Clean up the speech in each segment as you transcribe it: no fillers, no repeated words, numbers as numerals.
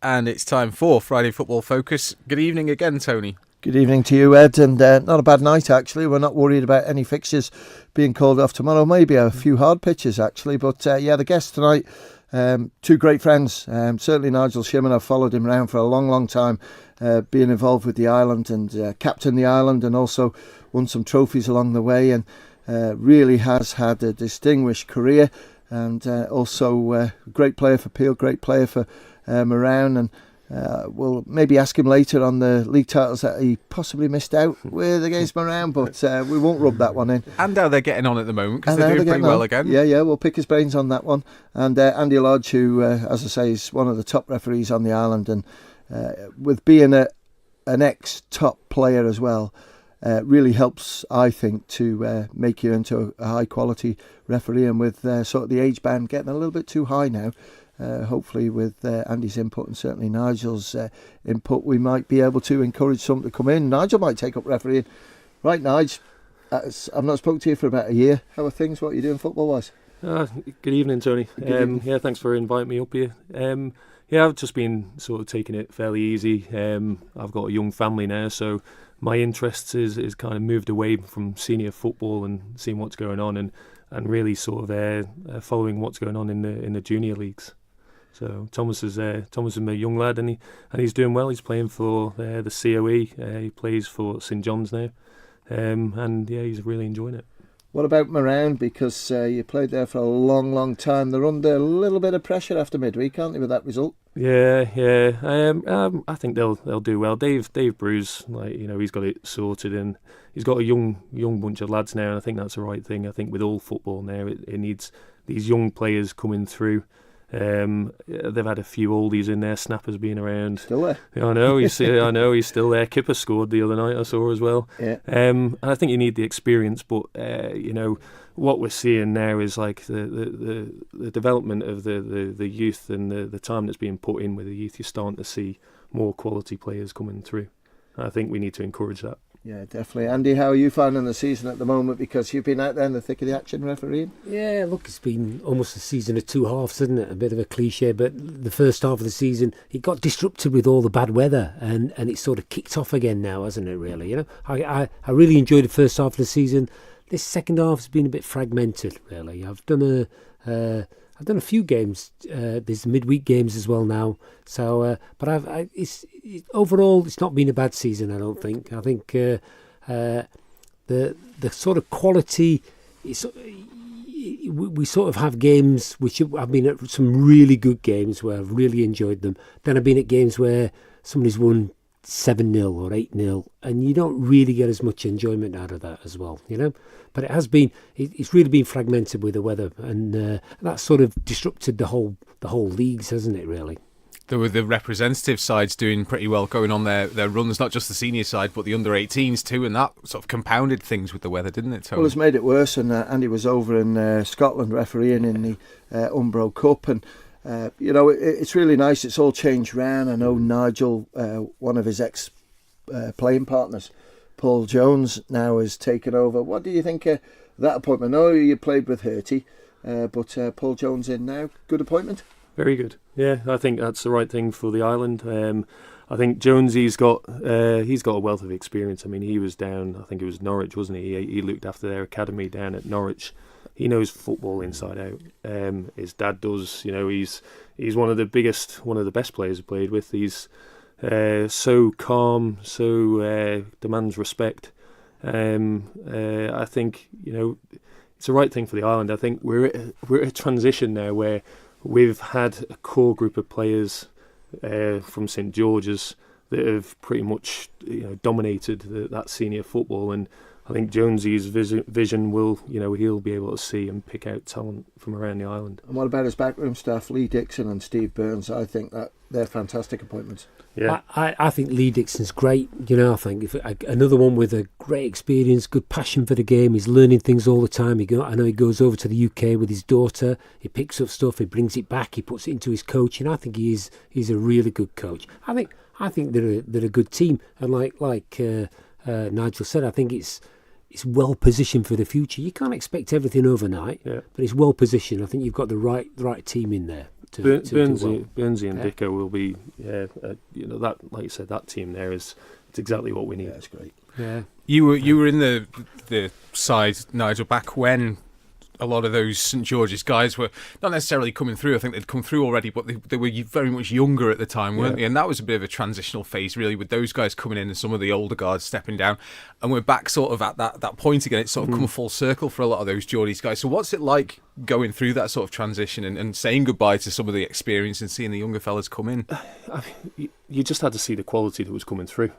and it's time for Friday Football Focus. Good evening again, Tony. Good evening to you, Ed, and not a bad night actually. We're not worried about any fixtures being called off tomorrow. Maybe a few hard pitches actually, but the guests tonight, two great friends. Certainly Nigel Shimmin, I've followed him around for a long time, being involved with the island and captained the island and also won some trophies along the way, and really has had a distinguished career, and also a great player for Peel, great player for Moran, and we'll maybe ask him later on the league titles that he possibly missed out with against Moran, but we won't rub that one in. And how they're getting on at the moment, because they're doing pretty well again. Yeah, we'll pick his brains on that one. And Andy Lodge, who, as I say, is one of the top referees on the island, and with being an ex-top player as well, really helps, I think, to make you into a high-quality referee. And with sort of the age band getting a little bit too high now, hopefully with Andy's input and certainly Nigel's input, we might be able to encourage some to come in. Nigel might take up refereeing. Right, Nigel, I've not spoken to you for about a year. How are things? What are you doing football-wise? Good evening, Tony. Yeah, thanks for inviting me up here. I've just been sort of taking it fairly easy. I've got a young family now, so my interest is kind of moved away from senior football and seeing what's going on, and really sort of following what's going on in the junior leagues. So Thomas is my young lad, and he's doing well. He's playing for the COE. He plays for St John's now, and he's really enjoying it. What about Moran? Because you played there for a long time. They're under a little bit of pressure after midweek, aren't they, with that result? Yeah. I think they'll do well. Dave Bruce, he's got it sorted, and he's got a young bunch of lads now, and I think that's the right thing. I think with all football now, it needs these young players coming through. They've had a few oldies in there. Snapper's been around. Still there? I know he's still there. Kipper scored the other night, I saw as well. Yeah. And I think you need the experience, but what we're seeing now is like the development of the youth and the time that's being put in with the youth. You're starting to see more quality players coming through. I think we need to encourage that. Yeah, definitely. Andy, how are you finding the season at the moment? Because you've been out there in the thick of the action refereeing. Yeah, look, it's been almost a season of two halves, isn't it? A bit of a cliche, but the first half of the season, it got disrupted with all the bad weather, and it's sort of kicked off again now, hasn't it, really? I really enjoyed the first half of the season. This second half has been a bit fragmented, really. I've done a few games. There's midweek games as well now. So, but overall, it's not been a bad season. I don't think. I think the sort of quality is. We sort of have games which I've been at some really good games where I've really enjoyed them. Then I've been at games where somebody's won 7-0 or 8-0, and you don't really get as much enjoyment out of that as well, But it's really been fragmented with the weather, and that's sort of disrupted the whole leagues, hasn't it, really? There were the representative sides doing pretty well, going on their runs, not just the senior side, but the under-18s too, and that sort of compounded things with the weather, didn't it, Tony? Well, it's made it worse, and Andy was over in Scotland refereeing in the Umbro Cup, and it's really nice. It's all changed round. I know Nigel, one of his ex-playing partners, Paul Jones, now has taken over. What do you think of that appointment? I know you played with Hurty, but Paul Jones in now. Good appointment? Very good. Yeah, I think that's the right thing for the island. I think Jonesy's got a wealth of experience. I mean, he was down, I think it was Norwich, wasn't he? He looked after their academy down at Norwich. He knows football inside out. His dad does. He's one of the best players I've played with. He's so calm, so demands respect. I think it's the right thing for the island. I think we're at a transition now where we've had a core group of players from St George's that have pretty much dominated that senior football, and I think Jonesy's vision will, he'll be able to see and pick out talent from around the island. And what about his backroom staff, Lee Dixon and Steve Burns? I think that they're fantastic appointments. Yeah, I think Lee Dixon's great. I think another one with a great experience, good passion for the game. He's learning things all the time. I know he goes over to the UK with his daughter. He picks up stuff. He brings it back. He puts it into his coaching. I think he's a really good coach. I think they're a good team. And like Nigel said, I think it's well positioned for the future. You can't expect everything overnight, but it's well positioned. I think you've got the right team in there. Yeah. to do well. Burnsy and Dicko will be, that, like you said, that team there it's exactly what we need. Yeah, it's great. Yeah. You were in the side, Nigel, back when a lot of those St George's guys were not necessarily coming through. I think they'd come through already, but they were very much younger at the time, weren't they? And that was a bit of a transitional phase, really, with those guys coming in and some of the older guards stepping down. And we're back sort of at that point again. It's sort of come full circle for a lot of those Geordies guys. So what's it like going through that sort of transition and saying goodbye to some of the experience and seeing the younger fellas come in? You just had to see the quality that was coming through.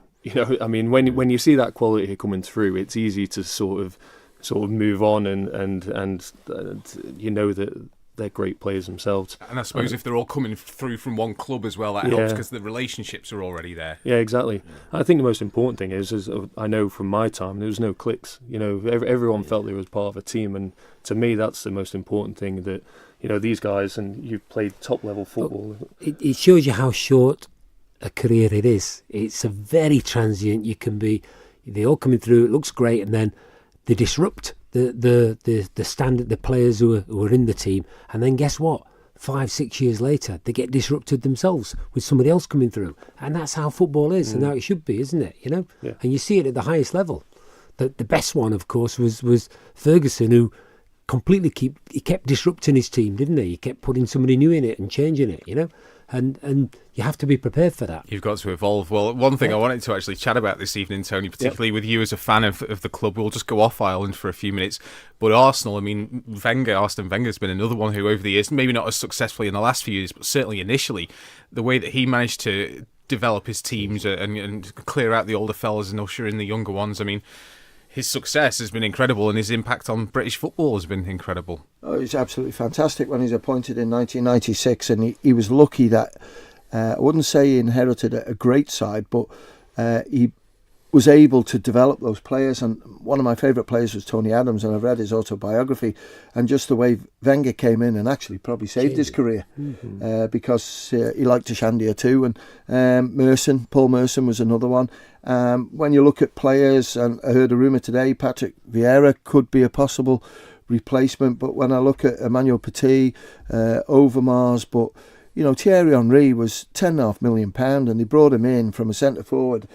I mean, when you see that quality coming through, it's easy to sort of move on and that they're great players themselves. And I suppose if they're all coming through from one club as well, that helps because the relationships are already there. Yeah, exactly. I think the most important thing is I know from my time there was no cliques. Everyone felt they was part of a team, and to me that's the most important thing. That these guys, and you've played top level football. It shows you how short a career it is. It's a very transient. You can be, they all coming through. It looks great, and then they disrupt the standard, the players who are in the team, and then guess what? 5-6 years later, they get disrupted themselves with somebody else coming through, and that's how football is, and how it should be, isn't it? Yeah. And you see it at the highest level. The best one, of course, was Ferguson, who completely kept disrupting his team, didn't he? He kept putting somebody new in it and changing it, And you have to be prepared for that. You've got to evolve. Well, one thing I wanted to actually chat about this evening, Tony, particularly with you as a fan of the club, we'll just go off Ireland for a few minutes. But Arsenal, I mean, Arsene Wenger's been another one who over the years, maybe not as successfully in the last few years, but certainly initially, the way that he managed to develop his teams and clear out the older fellas and usher in the younger ones, I mean, his success has been incredible and his impact on British football has been incredible. Oh, he's absolutely fantastic when he's appointed in 1996, and he was lucky that, I wouldn't say he inherited a great side, but he was able to develop those players. And one of my favourite players was Tony Adams, and I've read his autobiography, and just the way Wenger came in and actually probably saved his career because he liked Ashandia too. And Paul Merson was another one. When you look at players, and I heard a rumour today, Patrick Vieira could be a possible replacement, but when I look at Emmanuel Petit, Overmars, but Thierry Henry was £10.5 million, and they brought him in from a centre forward,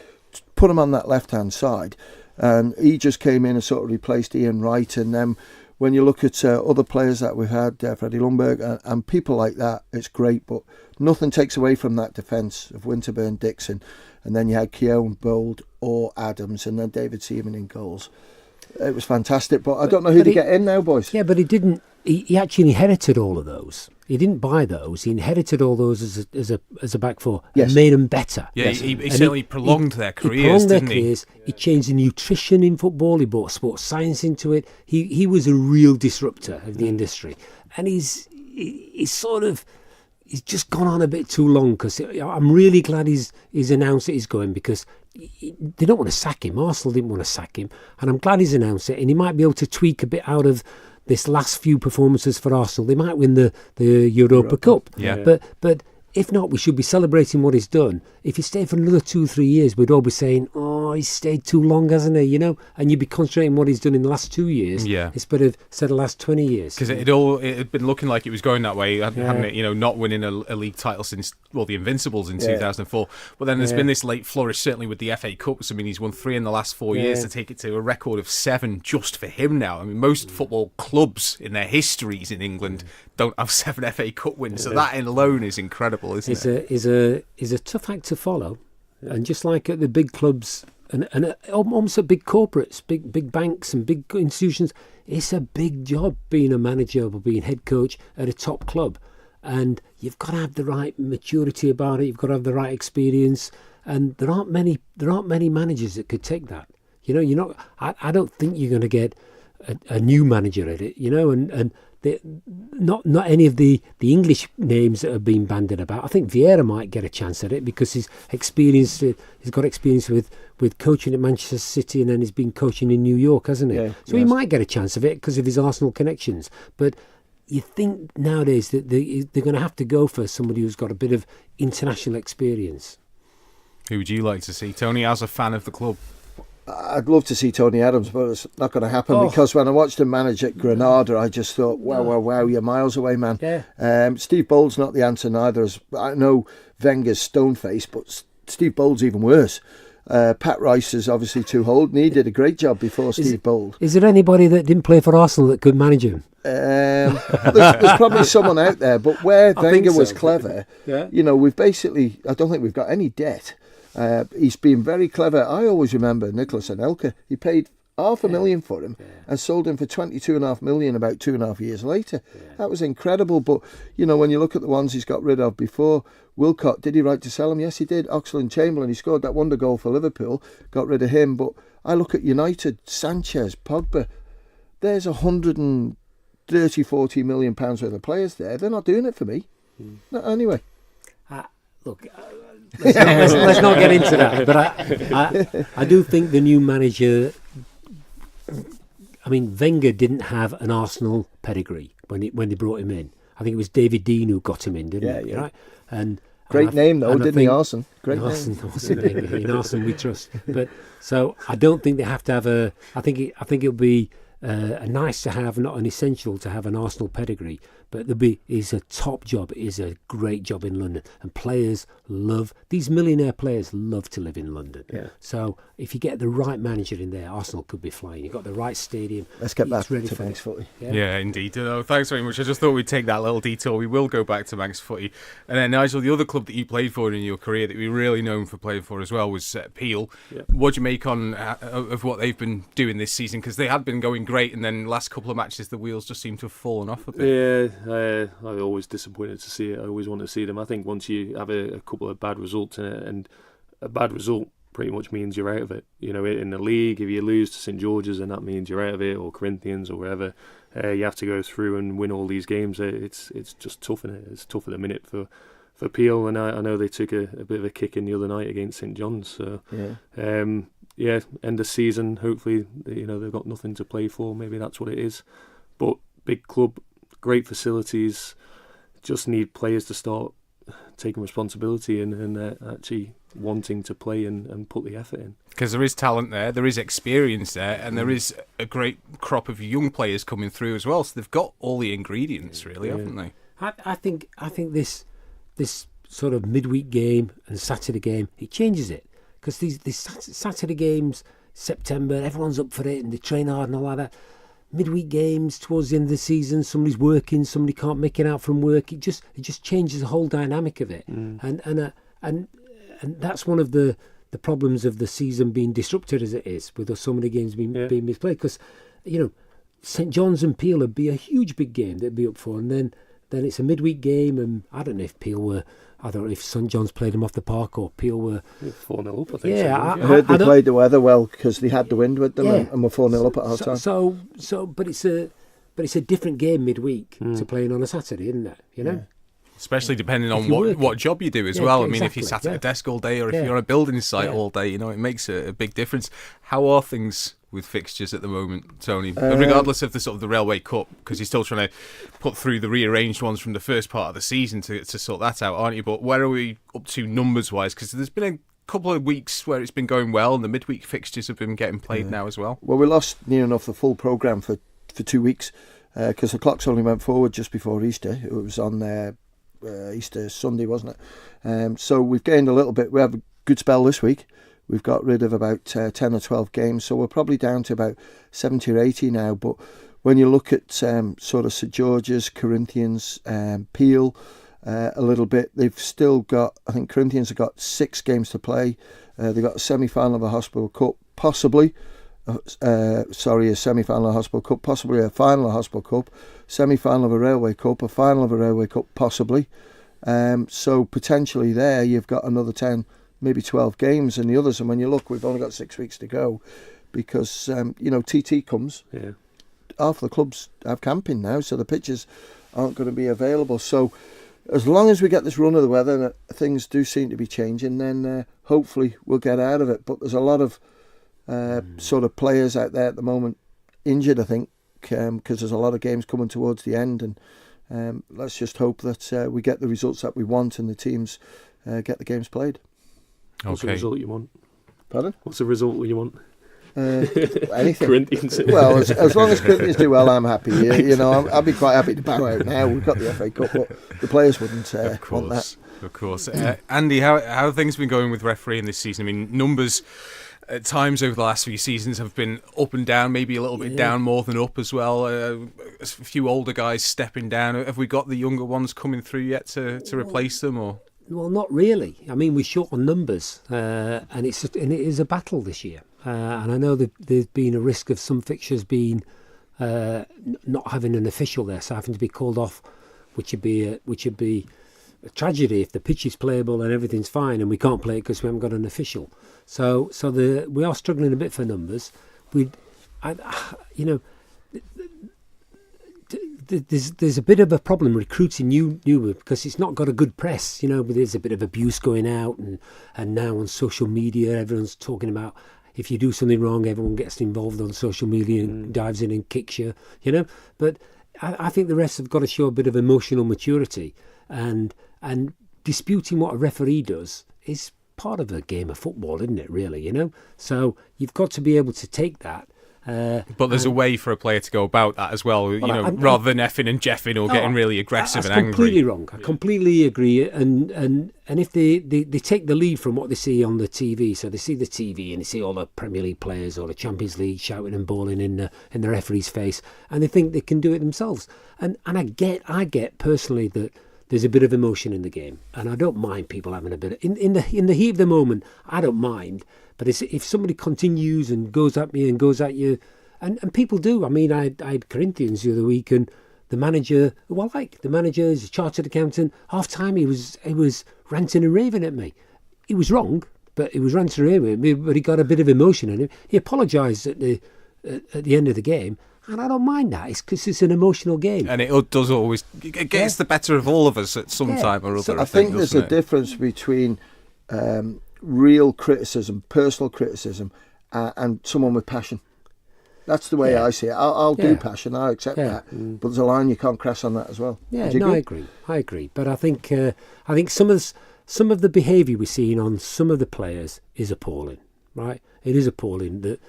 put him on that left hand side, and he just came in and sort of replaced Ian Wright. And then when you look at other players that we've had, Freddie Lundberg and people like that, it's great, but nothing takes away from that defence of Winterburn, Dixon, and then you had Keown, Bold or Adams, and then David Seaman in goals. It was fantastic, but I don't know who to get in now, boys. Yeah, but he didn't. He actually inherited all of those. He didn't buy those. He inherited all those as a back four and made them better. Yeah, he certainly prolonged their careers, He changed the nutrition in football. He brought sports science into it. He was a real disruptor of the industry, and he's just gone on a bit too long. Because I'm really glad he's announced that he's going, because they don't want to sack him. Arsenal didn't want to sack him, and I'm glad he's announced it. And he might be able to tweak a bit out of this last few performances for Arsenal. They might win the Europa Cup. Yeah. But if not, we should be celebrating what he's done. If he stayed for another 2-3 years, we'd all be saying, "Oh, he's stayed too long, hasn't he?" And you'd be concentrating on what he's done in the last 2 years, instead of the last 20 years. Because it had been looking like it was going that way, hadn't it? Not winning a league title since the Invincibles in 2004. But then there's been this late flourish, certainly with the FA Cups. I mean, he's won 3 in the last 4 years to take it to a record of 7 just for him now. I mean, most football clubs in their histories in England don't have 7 FA Cup wins, so that alone is incredible, isn't it? Is a tough act to follow, and just like at the big clubs and almost at big corporates, big banks and big institutions, it's a big job being a manager or being head coach at a top club, and you've got to have the right maturity about it. You've got to have the right experience, and there aren't many managers that could take that. You're not. I don't think you're going to get a new manager at it. And not any of the English names that have been bandied about. I think Vieira might get a chance at it because he's got experience with coaching at Manchester City, and then he's been coaching in New York, hasn't he? Yeah, so he might get a chance of it because of his Arsenal connections. But you think nowadays that they're going to have to go for somebody who's got a bit of international experience. Who would you like to see, Tony, as a fan of the club? I'd love to see Tony Adams, but it's not going to happen because when I watched him manage at Granada, I just thought, wow, you're miles away, man. Yeah. Steve Bowles not the answer neither. I know Wenger's stone-faced, but Steve Bowles even worse. Pat Rice is obviously too old, and he did a great job before Steve Bowles. Is there anybody that didn't play for Arsenal that could manage him? There's probably someone out there, but where Wenger was clever, we've basically, I don't think we've got any debt. He's been very clever. I always remember Nicholas Anelka. He paid $500,000 for him and sold him for $22.5 million about 2.5 years later. That was incredible. But when you look at the ones he's got rid of before, Wilcott, did he right to sell him? Yes, he did. Oxlade-Chamberlain, he scored that wonder goal for Liverpool, got rid of him. But I look at United, Sanchez, Pogba. There's 130-40 million pounds worth of players there. They're not doing it for me. No, anyway. Look. Let's not get into that. But I do think the new manager. I mean, Wenger didn't have an Arsenal pedigree when they brought him in. I think it was David Dean who got him in, didn't he? Yeah. Right? And great name though, didn't he, Arsene? Great name. Wenger. In Arsene we trust. But so I don't think they have to have a. I think it'll be a nice to have, not an essential to have an Arsenal pedigree. But is a top job, is a great job in London. And these millionaire players love to live in London. Yeah. So if you get the right manager in there, Arsenal could be flying. You've got the right stadium. Let's get back ready to Manx footy. Yeah, indeed. Thanks very much. I just thought we'd take that little detour. We will go back to Manx footy. And then, Nigel, the other club that you played for in your career that you're really known for playing for as well was Peel. Yeah. What do you make of what they've been doing this season? Because they had been going great, and then last couple of matches the wheels just seem to have fallen off a bit. Yeah, I'm always disappointed to see it. I always want to see them. I think once you have a couple of bad results and a bad result pretty much means you're out of it. In the league, if you lose to St George's, then that means you're out of it, or Corinthians or wherever. You have to go through and win all these games. It's just tough, isn't it? It's tough at the minute for Peel, and I know they took a bit of a kick in the other night against St John's. So end of season. Hopefully, they've got nothing to play for. Maybe that's what it is. But big club, great facilities. Just need players to start taking responsibility and actually wanting to play and put the effort in. Because there is talent there is experience there, and there is a great crop of young players coming through as well. So they've got all the ingredients, really, haven't they? I think this sort of midweek game and Saturday game, it changes it. Because these Saturday games, September, everyone's up for it and they train hard and all like that. Midweek games towards the end of the season, somebody's working, somebody can't make it out from work. It just changes the whole dynamic of it, and that's one of the problems of the season being disrupted as it is, with so many games being misplayed. Because St John's and Peel would be a huge big game they'd be up for, and then it's a midweek game, and I don't know if St John's played them off the park or Peel were 4-0 up. I think. Yeah, I heard they played the weather well because they had the wind with them and were 4-0 up at half time. But it's a different game midweek to playing on a Saturday, isn't it? Yeah. Especially depending on what job you do as well. I mean, if you sat at a desk all day, or if you're on a building site all day, it makes a big difference. How are things with fixtures at the moment, Tony? Regardless of the sort of the Railway Cup, because you're still trying to put through the rearranged ones from the first part of the season to sort that out, aren't you? But where are we up to numbers-wise? Because there's been a couple of weeks where it's been going well, and the midweek fixtures have been getting played now as well. Well, we lost near enough the full programme for 2 weeks because the clocks only went forward just before Easter. It was on Easter Sunday, wasn't it? So we've gained a little bit. We have a good spell this week. We've got rid of about 10 or 12 games, so we're probably down to about 70 or 80 now. But when you look at sort of St George's, Corinthians, Peel, a little bit, they've still got, I think Corinthians have got 6 games to play. They've got a semi-final of a Hospital Cup, possibly. A semi-final of a Hospital Cup, possibly a final of a Hospital Cup, semi-final of a Railway Cup, a final of a Railway Cup, possibly. So potentially there you've got another 10, maybe 12 games, and the others. And when you look, we've only got 6 weeks to go because TT comes. Yeah. Half the clubs have camping now, so the pitches aren't going to be available. So as long as we get this run of the weather and things do seem to be changing, then hopefully we'll get out of it. But there's a lot of sort of players out there at the moment injured, I think, because there's a lot of games coming towards the end, and let's just hope that we get the results that we want and the teams get the games played. What's the result you want? Pardon? What's the result you want? Anything. Corinthians. Well, as long as Corinthians do well, I'm happy. I'd be quite happy to bow out now. We've got the FA Cup, but the players wouldn't want that. Of course. Andy, how have things been going with refereeing this season? I mean, numbers at times over the last few seasons have been up and down, maybe a little bit down more than up as well. A few older guys stepping down. Have we got the younger ones coming through yet to replace them? Or Well, not really. I mean, we're short on numbers, and it is a battle this year. And I know that there's been a risk of some fixtures being not having an official there, so having to be called off, which would be a tragedy if the pitch is playable and everything's fine, and we can't play it because we haven't got an official. So we are struggling a bit for numbers. There's a bit of a problem recruiting new because it's not got a good press. There's a bit of abuse going out, and now on social media everyone's talking about if you do something wrong, everyone gets involved on social media and dives in and kicks you. But I think the rest have got to show a bit of emotional maturity, and disputing what a referee does is part of a game of football, isn't it? Really, So you've got to be able to take that. But there's a way for a player to go about that as well, rather than effing and jeffing or getting really aggressive and angry. That's completely wrong. I completely agree. And if they take the lead from what they see on the TV, so they see the TV and they see all the Premier League players or the Champions League shouting and bawling in the referee's face, and they think they can do it themselves. And I get personally that there's a bit of emotion in the game, and I don't mind people having a bit in the heat of the moment. I don't mind. But if somebody continues and goes at me and goes at you, and people do. I mean, I had Corinthians the other week, and the manager, the manager is a chartered accountant. Half time he was ranting and raving at me. He was wrong, but he was ranting and raving at me. But he got a bit of emotion in him. He apologised at the end of the game. And I don't mind that. It's because it's an emotional game. And it does always... It gets the better of all of us at some time or other. So I think there's a difference between real criticism, personal criticism, and someone with passion. That's the way I see it. I'll do passion. I accept that. But there's a line you can't cross on that as well. Yeah, I agree. But I think some of the behaviour we're seeing on some of the players is appalling. Right? It is appalling that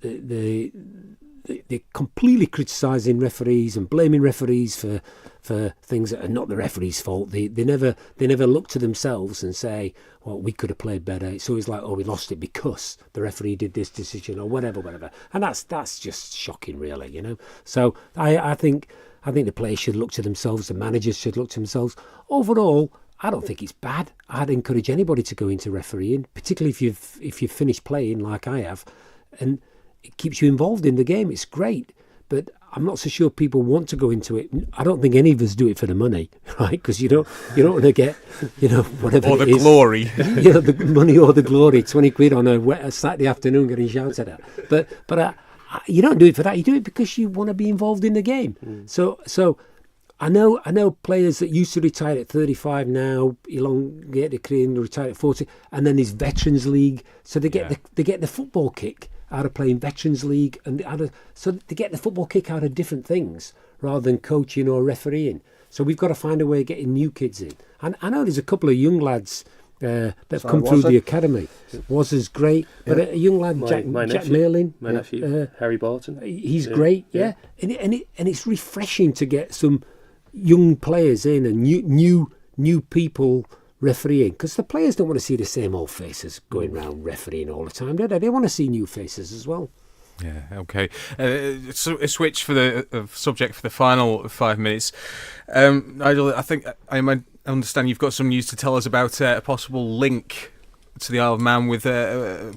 they're completely criticising referees and blaming referees for things that are not the referee's fault. They never look to themselves and say, well, we could have played better. It's always like, oh, we lost it because the referee did this decision or whatever. And that's just shocking, really, So I think the players should look to themselves, the managers should look to themselves. Overall, I don't think it's bad. I'd encourage anybody to go into refereeing, particularly if you've finished playing like I have, and it keeps you involved in the game. It's great, but I'm not so sure people want to go into it. I don't think any of us do it for the money, right? Because you don't want to get, whatever or the it is. Glory, the money or the glory. 20 quid on a Saturday afternoon getting shouted at. But you don't do it for that. You do it because you want to be involved in the game. So I know players that used to retire at 35 now elongate their career and retire at 40, and then there's Veterans League, so they get the football kick out of playing Veterans League, so they get the football kick out of different things rather than coaching or refereeing. So we've got to find a way of getting new kids in. And I know there's a couple of young lads that have come through the academy. Was great, but a young lad, Jack Merlin, my nephew, Harry Barton, he's great, and it's refreshing to get some young players in and new people refereeing, because the players don't want to see the same old faces going round refereeing all the time, do they? They want to see new faces as well. Yeah, okay. So a switch for the subject for the final 5 minutes. Nigel, I understand you've got some news to tell us about a possible link to the Isle of Man with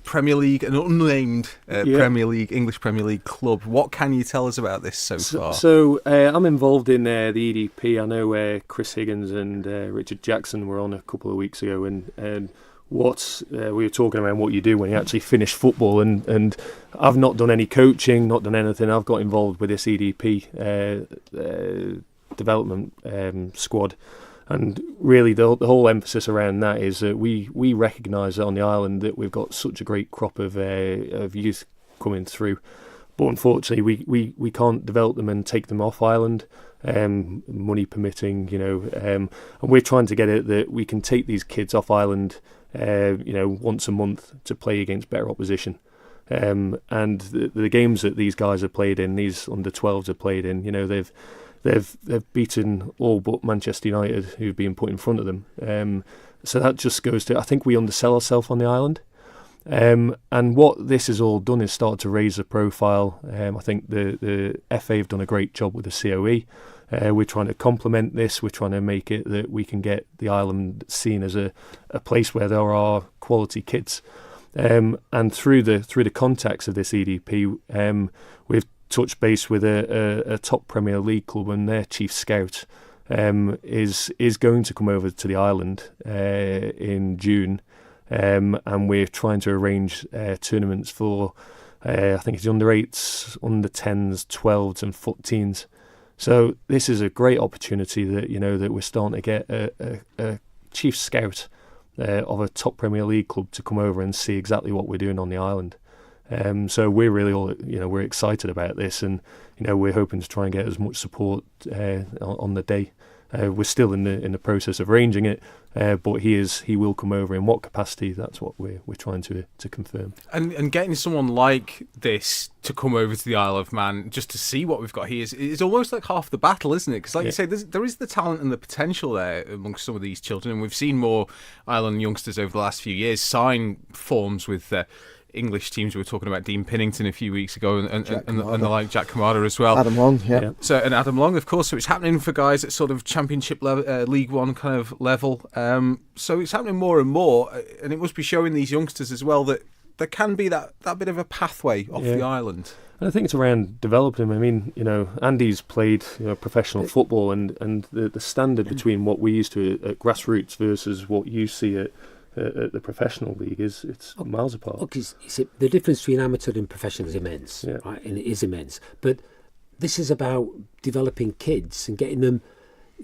Premier League, an unnamed English Premier League club. What can you tell us about this so far? So I'm involved in the EDP. I know Chris Higgins and Richard Jackson were on a couple of weeks ago, and what we were talking about what you do when you actually finish football, and I've not done any coaching, not done anything. I've got involved with this EDP development squad. And really, the whole emphasis around that is that we recognise that on the island that we've got such a great crop of youth coming through, but unfortunately we can't develop them and take them off island, money permitting, and we're trying to get it that we can take these kids off island, once a month to play against better opposition. And the games that these guys have played in, these under-12s have played in, they've beaten all but Manchester United, who've been put in front of them. So that just goes to, I think we undersell ourselves on the island. And what this has all done is start to raise the profile. I think the FA have done a great job with the COE. We're trying to complement this. We're trying to make it that we can get the island seen as a place where there are quality kids. And through the contacts of this EDP, we've touched base with a top Premier League club, and their chief scout is going to come over to the island in June, and we're trying to arrange tournaments for I think it's under 8s, under 10s, 12s, and 14s. So this is a great opportunity that that we're starting to get a chief scout of a top Premier League club to come over and see exactly what we're doing on the island. So we're really all we're excited about this, and we're hoping to try and get as much support on the day. We're still in the process of arranging it, but he will come over. In what capacity? That's what we're trying to confirm. And getting someone like this to come over to the Isle of Man just to see what we've got here is almost like half the battle, isn't it? Because like you say, there is the talent and the potential there amongst some of these children, and we've seen more island youngsters over the last few years sign forms with English teams. We were talking about Dean Pinnington a few weeks ago, and the like, Jack Kamada as well. Adam Long, yeah. So, and Adam Long, of course. So it's happening for guys at sort of Championship level, League One kind of level. So it's happening more and more, and it must be showing these youngsters as well that there can be that bit of a pathway off the island. And I think it's around developing him. I mean, Andy's played professional football, and the standard between what we used to at grassroots versus what you see at the professional league it's miles apart. Look, the difference between amateur and professional is immense, right? And it is immense. But this is about developing kids and getting them.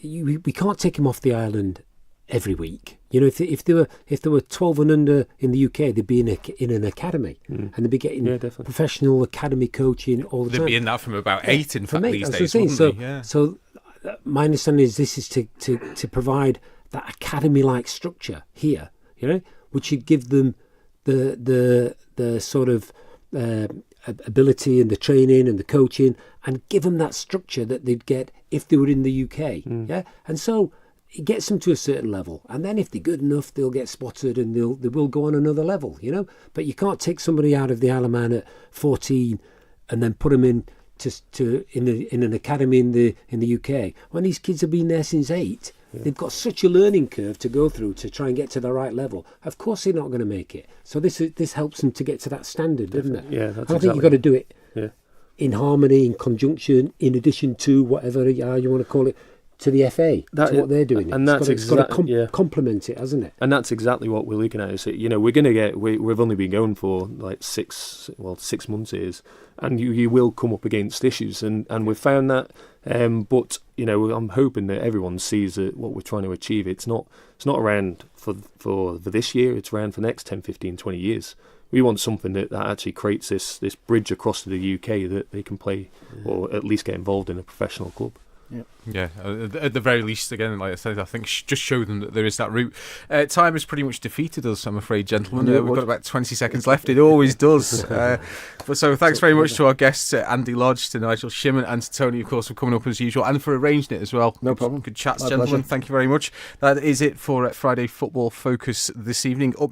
We can't take them off the island every week. If there were 12 and under in the UK, they'd be in an academy, and they'd be getting professional academy coaching all the time. They'd be in that from about 8, in fact, these days, wouldn't they? Yeah. So my understanding is this is to provide that academy-like structure here. Which should give them the sort of ability and the training and the coaching, and give them that structure that they'd get if they were in the UK. And so it gets them to a certain level, and then if they're good enough, they'll get spotted and they will go on another level. But you can't take somebody out of the Isle of Man at 14 and then put them in in an academy in the UK when these kids have been there since 8. They've got such a learning curve to go through to try and get to the right level. Of course, they're not going to make it. So this helps them to get to that standard, doesn't it? Yeah, that's I think you've got to do it in harmony, in conjunction, in addition to whatever you want to call it, to the FA. That's what they're doing. And it's got to complement it, hasn't it? And that's exactly what we're looking at. Is we're going to get. We've only been going for like 6 months, and you will come up against issues, and we've found that. But I'm hoping that everyone sees that what we're trying to achieve. It's not around for this year. It's around for the next 10, 15, 20 years. We want something that actually creates this bridge across to the UK that they can play or at least get involved in a professional club. Yeah, at the very least, again, like I said, I think just show them that there is that route. Time has pretty much defeated us, I'm afraid, gentlemen. We've got about 20 seconds left. It always does. So thanks very much to our guests, Andy Lodge, to Nigel Shimmin, and to Tony, of course, for coming up as usual and for arranging it as well. No problem. Good chats, My gentlemen. pleasure. Thank you very much. That is it for Friday Football Focus this evening. Up